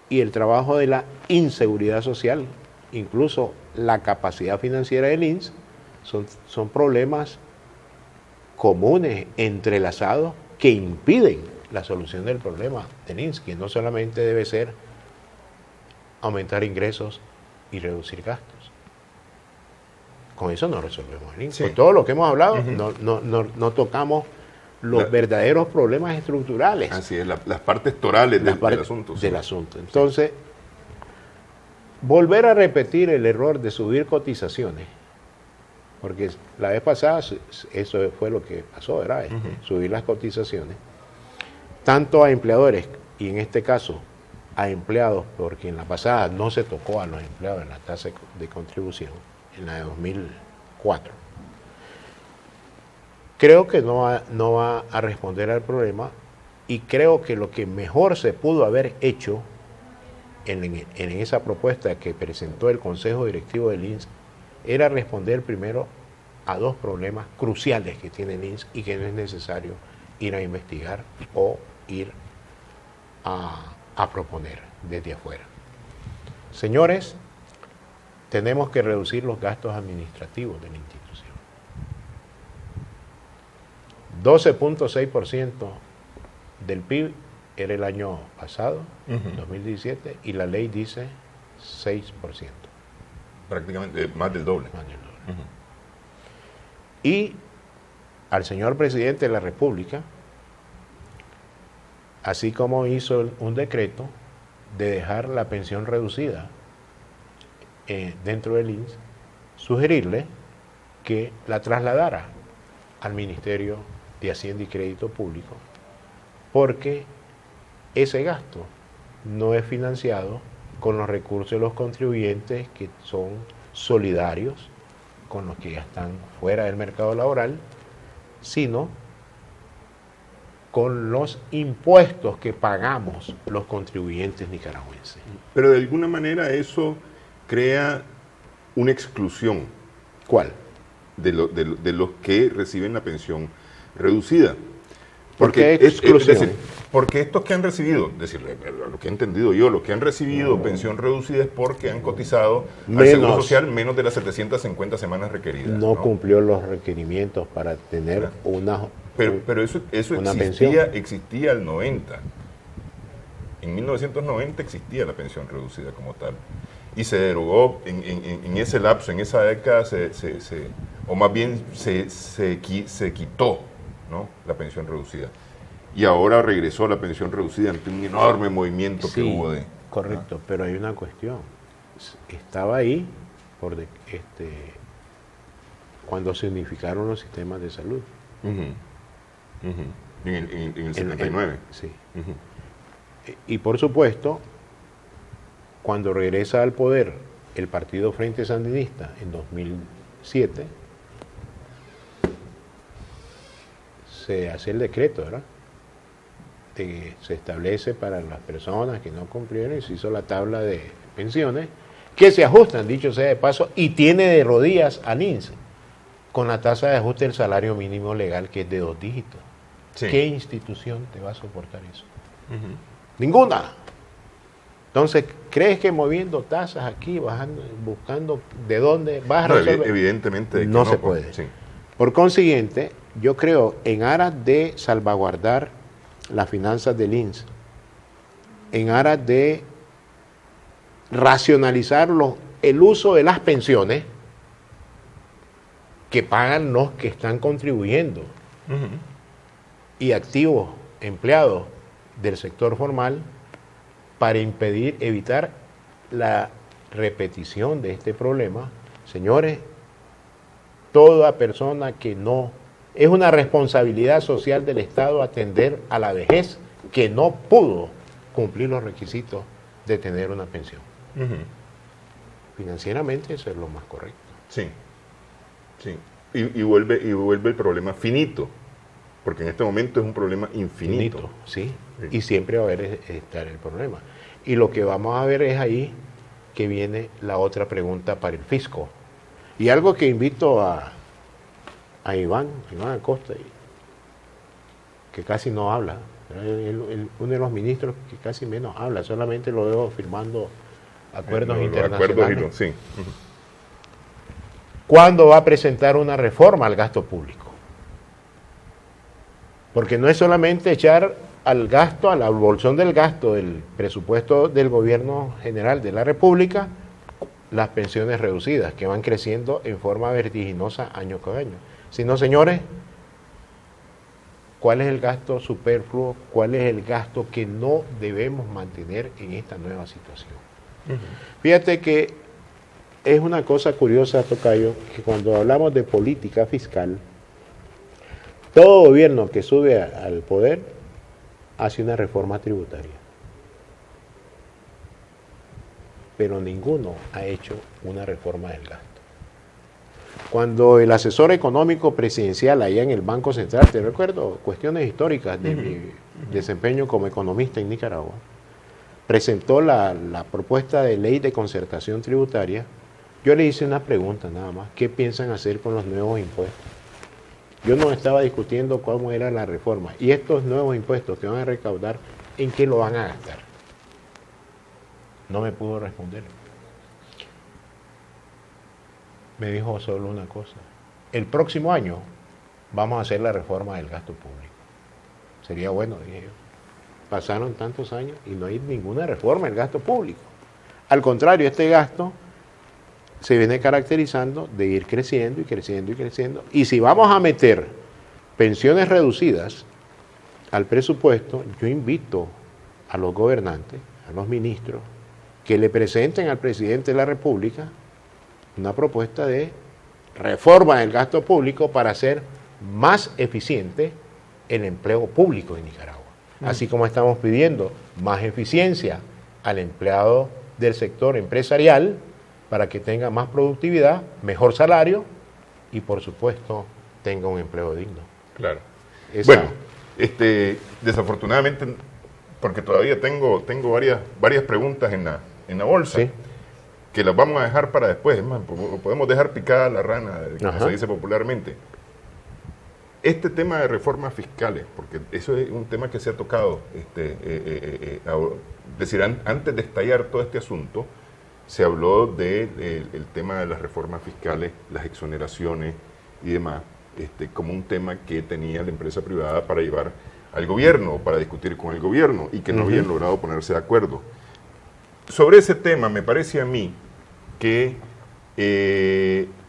y el trabajo de la inseguridad social, incluso la capacidad financiera del INS, son problemas comunes, entrelazados, que impiden la solución del problema del INS, que no solamente debe ser aumentar ingresos y reducir gastos. Con eso no resolvemos el INS. Sí. Con todo lo que hemos hablado, no tocamos los verdaderos problemas estructurales. Así es, las partes torales del asunto. Del asunto. Entonces, volver a repetir el error de subir cotizaciones porque la vez pasada eso fue lo que pasó, ¿verdad? Subir las cotizaciones, tanto a empleadores y en este caso a empleados, porque en la pasada no se tocó a los empleados en la tasa de contribución, en la de 2004. Creo que no va a responder al problema, y creo que lo que mejor se pudo haber hecho en esa propuesta que presentó el Consejo Directivo del INSS era responder primero a dos problemas cruciales que tiene el INSS y que no es necesario ir a investigar o ir a proponer desde afuera. Señores, tenemos que reducir los gastos administrativos de la institución. 12.6% del PIB era el año pasado, 2017, y la ley dice 6%. Prácticamente más del doble. Más del doble. Y al señor presidente de la República, así como hizo un decreto de dejar la pensión reducida dentro del INSS, sugerirle que la trasladara al Ministerio de Hacienda y Crédito Público, porque ese gasto no es financiado con los recursos de los contribuyentes que son solidarios con los que ya están fuera del mercado laboral, sino con los impuestos que pagamos los contribuyentes nicaragüenses. Pero de alguna manera eso crea una exclusión. ¿Cuál? De los que reciben la pensión reducida. ¿Por qué exclusión? Es decir, porque estos que han recibido, lo que he entendido yo, los que han recibido pensión reducida es porque han cotizado al Seguro Social menos de las 750 semanas requeridas. No cumplió los requerimientos para tener una Pero eso existía al 90. En 1990 existía la pensión reducida como tal. Y se derogó en ese lapso, en esa década, o más bien se quitó, ¿no?, la pensión reducida. Y ahora regresó la pensión reducida ante un enorme movimiento que hubo de... Correcto, pero hay una cuestión. Estaba ahí cuando se unificaron los sistemas de salud. En el 79. Sí. Y por supuesto, cuando regresa al poder el Partido Frente Sandinista en 2007, se hace el decreto, ¿verdad?, que se establece para las personas que no cumplieron, y se hizo la tabla de pensiones que se ajustan, dicho sea de paso, y tiene de rodillas al INSS con la tasa de ajuste del salario mínimo legal, que es de 2 dígitos. Sí. ¿Qué institución te va a soportar eso? Ninguna. Entonces, ¿crees que moviendo tasas aquí, bajando, buscando de dónde vas a resolver? Evidentemente no se puede. Sí. Por consiguiente, yo creo, en aras de salvaguardar las finanzas del INSS, en aras de racionalizar el uso de las pensiones que pagan los que están contribuyendo y activos empleados del sector formal, para evitar la repetición de este problema. Señores, toda persona que no... Es una responsabilidad social del Estado atender a la vejez que no pudo cumplir los requisitos de tener una pensión. Financieramente eso es lo más correcto. Sí, sí. Y vuelve el problema finito, porque en este momento es un problema infinito. Sí. Y siempre va a estar el problema. Y lo que vamos a ver es ahí que viene la otra pregunta para el fisco. Y algo que invito a Iván Acosta, que casi no habla, uno de los ministros que casi menos habla, solamente lo veo firmando acuerdos internacionales. Sí. ¿Cuándo va a presentar una reforma al gasto público? Porque no es solamente echar al gasto, al bolsón del gasto del presupuesto del gobierno general de la República, las pensiones reducidas, que van creciendo en forma vertiginosa año con año. Sino, señores, ¿cuál es el gasto superfluo? ¿Cuál es el gasto que no debemos mantener en esta nueva situación? Fíjate que es una cosa curiosa, Tocayo, que cuando hablamos de política fiscal, todo gobierno que sube al poder hace una reforma tributaria. Pero ninguno ha hecho una reforma del gasto. Cuando el asesor económico presidencial allá en el Banco Central, te recuerdo cuestiones históricas de mi desempeño como economista en Nicaragua, presentó la propuesta de ley de concertación tributaria, yo le hice una pregunta nada más: ¿qué piensan hacer con los nuevos impuestos? Yo no estaba discutiendo cómo era la reforma. Y estos nuevos impuestos que van a recaudar, ¿en qué lo van a gastar? No me pudo responder. Me dijo solo una cosa: el próximo año vamos a hacer la reforma del gasto público. Sería bueno, dije yo. Pasaron tantos años y no hay ninguna reforma del gasto público. Al contrario, este gasto se viene caracterizando de ir creciendo y creciendo y creciendo. Y si vamos a meter pensiones reducidas al presupuesto, yo invito a los gobernantes, a los ministros, que le presenten al presidente de la República una propuesta de reforma del gasto público para hacer más eficiente el empleo público en Nicaragua. Así como estamos pidiendo más eficiencia al empleado del sector empresarial para que tenga más productividad, mejor salario y, por supuesto, tenga un empleo digno. Claro. Bueno, desafortunadamente, porque todavía tengo varias preguntas en la bolsa, ¿sí?, que las vamos a dejar para después. Es más, podemos dejar picada la rana, como se dice popularmente. Este tema de reformas fiscales, porque eso es un tema que se ha tocado, decir, antes de estallar todo este asunto, se habló del tema de las reformas fiscales, las exoneraciones y demás, como un tema que tenía la empresa privada para llevar al gobierno, para discutir con el gobierno, y que no habían logrado ponerse de acuerdo. Sobre ese tema, me parece a mí que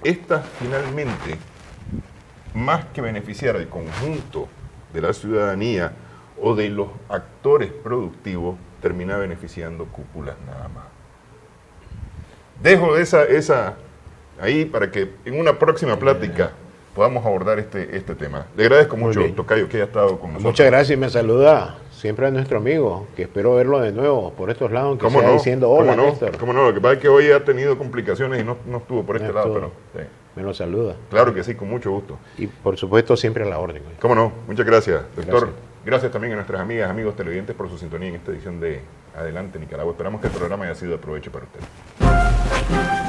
esta finalmente, más que beneficiar al conjunto de la ciudadanía o de los actores productivos, termina beneficiando cúpulas nada más. Dejo esa ahí para que en una próxima plática podamos abordar este tema. Le agradezco mucho, Tocayo, que haya estado con nosotros. Muchas gracias y me saluda siempre a nuestro amigo, que espero verlo de nuevo por estos lados, aunque sea diciendo hola, Néstor. ¿Cómo no? Lo que pasa es que hoy ha tenido complicaciones y no estuvo por este lado, pero... Sí. Me lo saluda. Claro que sí, con mucho gusto. Y por supuesto siempre a la orden. ¿Cómo no? Muchas gracias, doctor. Gracias también a nuestras amigas, amigos televidentes por su sintonía en esta edición de Adelante Nicaragua. Esperamos que el programa haya sido de provecho para ustedes.